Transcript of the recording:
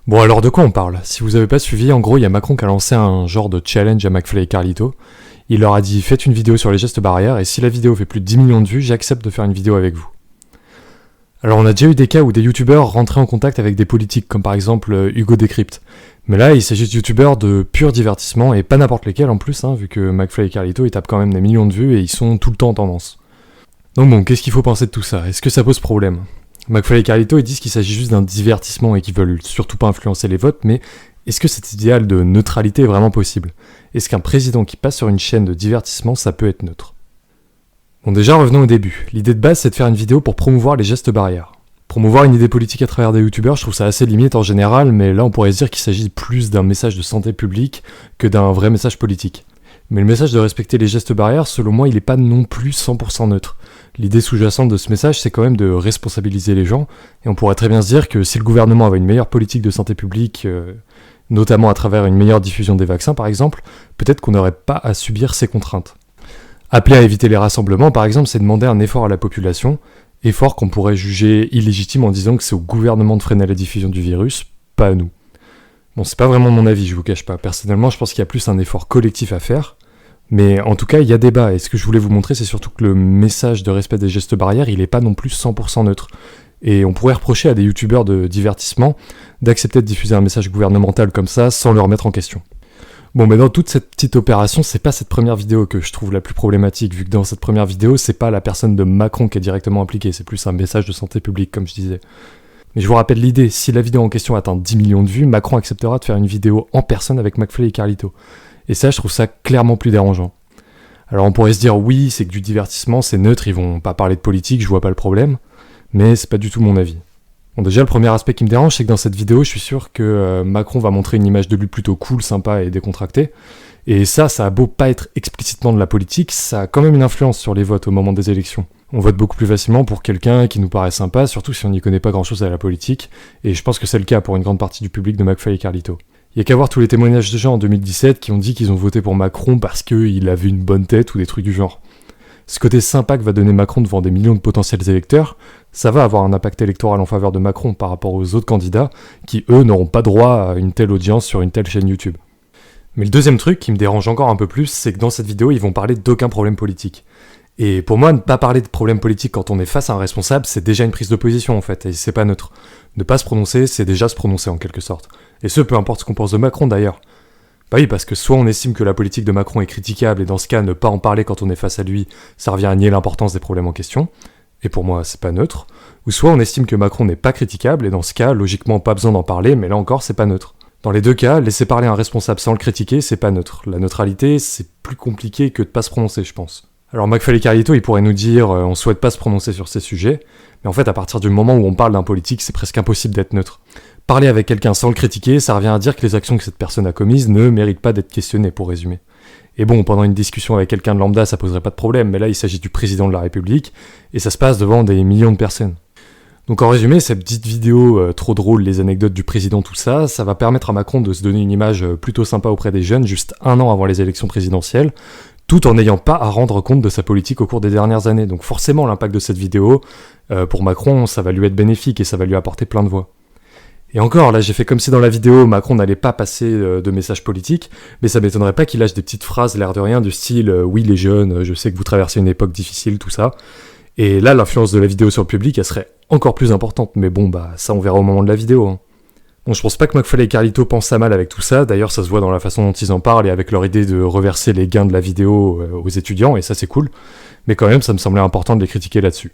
Bon, alors de quoi on parle? Si vous avez pas suivi, en gros, il y a Macron qui a lancé un genre de challenge à McFly et Carlito. Il leur a dit faites une vidéo sur les gestes barrières et si la vidéo fait plus de 10 millions de vues, j'accepte de faire une vidéo avec vous. Alors on a déjà eu des cas où des youtubeurs rentraient en contact avec des politiques, comme par exemple Hugo Décrypte. Mais là, il s'agit de youtubeurs de pur divertissement et pas n'importe lesquels en plus, vu que McFly et Carlito ils tapent quand même des millions de vues et ils sont tout le temps en tendance. Donc bon, qu'est-ce qu'il faut penser de tout ça? Est-ce que ça pose problème? McFly et Carlito ils disent qu'il s'agit juste d'un divertissement et qu'ils veulent surtout pas influencer les votes, mais est-ce que cet idéal de neutralité est vraiment possible? Est-ce qu'un président qui passe sur une chaîne de divertissement, ça peut être neutre? Bon déjà, revenons au début. L'idée de base, c'est de faire une vidéo pour promouvoir les gestes barrières. Promouvoir une idée politique à travers des youtubeurs, je trouve ça assez limite en général, mais là on pourrait se dire qu'il s'agit plus d'un message de santé publique que d'un vrai message politique. Mais le message de respecter les gestes barrières, selon moi, il est pas non plus 100% neutre. L'idée sous-jacente de ce message, c'est quand même de responsabiliser les gens, et on pourrait très bien se dire que si le gouvernement avait une meilleure politique de santé publique, notamment à travers une meilleure diffusion des vaccins par exemple, peut-être qu'on n'aurait pas à subir ces contraintes. Appeler à éviter les rassemblements par exemple, c'est demander un effort à la population, effort qu'on pourrait juger illégitime en disant que c'est au gouvernement de freiner la diffusion du virus, pas à nous. Bon, c'est pas vraiment mon avis, je vous cache pas. Personnellement, je pense qu'il y a plus un effort collectif à faire, mais en tout cas, il y a débat, et ce que je voulais vous montrer, c'est surtout que le message de respect des gestes barrières, il est pas non plus 100% neutre. Et on pourrait reprocher à des youtubeurs de divertissement d'accepter de diffuser un message gouvernemental comme ça sans le remettre en question. Bon, mais dans toute cette petite opération, c'est pas cette première vidéo que je trouve la plus problématique, vu que dans cette première vidéo, c'est pas la personne de Macron qui est directement impliquée, c'est plus un message de santé publique, comme je disais. Mais je vous rappelle l'idée, si la vidéo en question atteint 10 millions de vues, Macron acceptera de faire une vidéo en personne avec McFly et Carlito. Et ça, je trouve ça clairement plus dérangeant. Alors on pourrait se dire, oui, c'est que du divertissement, c'est neutre, ils vont pas parler de politique, je vois pas le problème, mais c'est pas du tout mon avis. Bon, déjà, le premier aspect qui me dérange, c'est que dans cette vidéo, je suis sûr que Macron va montrer une image de lui plutôt cool, sympa et décontractée. Et ça a beau pas être explicitement de la politique, ça a quand même une influence sur les votes au moment des élections. On vote beaucoup plus facilement pour quelqu'un qui nous paraît sympa, surtout si on n'y connaît pas grand-chose à la politique, et je pense que c'est le cas pour une grande partie du public de McFly et Carlito. Il y a qu'à voir tous les témoignages de gens en 2017 qui ont dit qu'ils ont voté pour Macron parce qu'il avait une bonne tête ou des trucs du genre. Ce côté sympa que va donner Macron devant des millions de potentiels électeurs, ça va avoir un impact électoral en faveur de Macron par rapport aux autres candidats qui, eux, n'auront pas droit à une telle audience sur une telle chaîne YouTube. Mais le deuxième truc qui me dérange encore un peu plus, c'est que dans cette vidéo, ils vont parler d'aucun problème politique. Et pour moi, ne pas parler de problème politique quand on est face à un responsable, c'est déjà une prise de position en fait, et c'est pas neutre. Ne pas se prononcer, c'est déjà se prononcer en quelque sorte. Et ce, peu importe ce qu'on pense de Macron d'ailleurs. Bah oui, parce que soit on estime que la politique de Macron est critiquable, et dans ce cas, ne pas en parler quand on est face à lui, ça revient à nier l'importance des problèmes en question, et pour moi, c'est pas neutre. Ou soit on estime que Macron n'est pas critiquable, et dans ce cas, logiquement, pas besoin d'en parler, mais là encore, c'est pas neutre. Dans les deux cas, laisser parler un responsable sans le critiquer, c'est pas neutre. La neutralité, c'est plus compliqué que de pas se prononcer, je pense. Alors McFly et Carlito, ils pourraient nous dire on souhaite pas se prononcer sur ces sujets, mais en fait à partir du moment où on parle d'un politique, c'est presque impossible d'être neutre. Parler avec quelqu'un sans le critiquer, ça revient à dire que les actions que cette personne a commises ne méritent pas d'être questionnées, pour résumer. Et bon, pendant une discussion avec quelqu'un de lambda, ça poserait pas de problème, mais là il s'agit du président de la République, et ça se passe devant des millions de personnes. Donc en résumé, cette petite vidéo trop drôle, les anecdotes du président, tout ça, ça va permettre à Macron de se donner une image plutôt sympa auprès des jeunes, juste un an avant les élections présidentielles, tout en n'ayant pas à rendre compte de sa politique au cours des dernières années. Donc forcément, l'impact de cette vidéo, pour Macron, ça va lui être bénéfique et ça va lui apporter plein de voix. Et encore, là j'ai fait comme si dans la vidéo, Macron n'allait pas passer de messages politiques, mais ça m'étonnerait pas qu'il lâche des petites phrases l'air de rien du style « Oui les jeunes, je sais que vous traversez une époque difficile, tout ça ». Et là, l'influence de la vidéo sur le public, elle serait encore plus importante, mais bon, bah ça on verra au moment de la vidéo. Bon, je pense pas que McFly et Carlito pensent à mal avec tout ça, d'ailleurs ça se voit dans la façon dont ils en parlent et avec leur idée de reverser les gains de la vidéo aux étudiants, et ça c'est cool, mais quand même ça me semblait important de les critiquer là-dessus.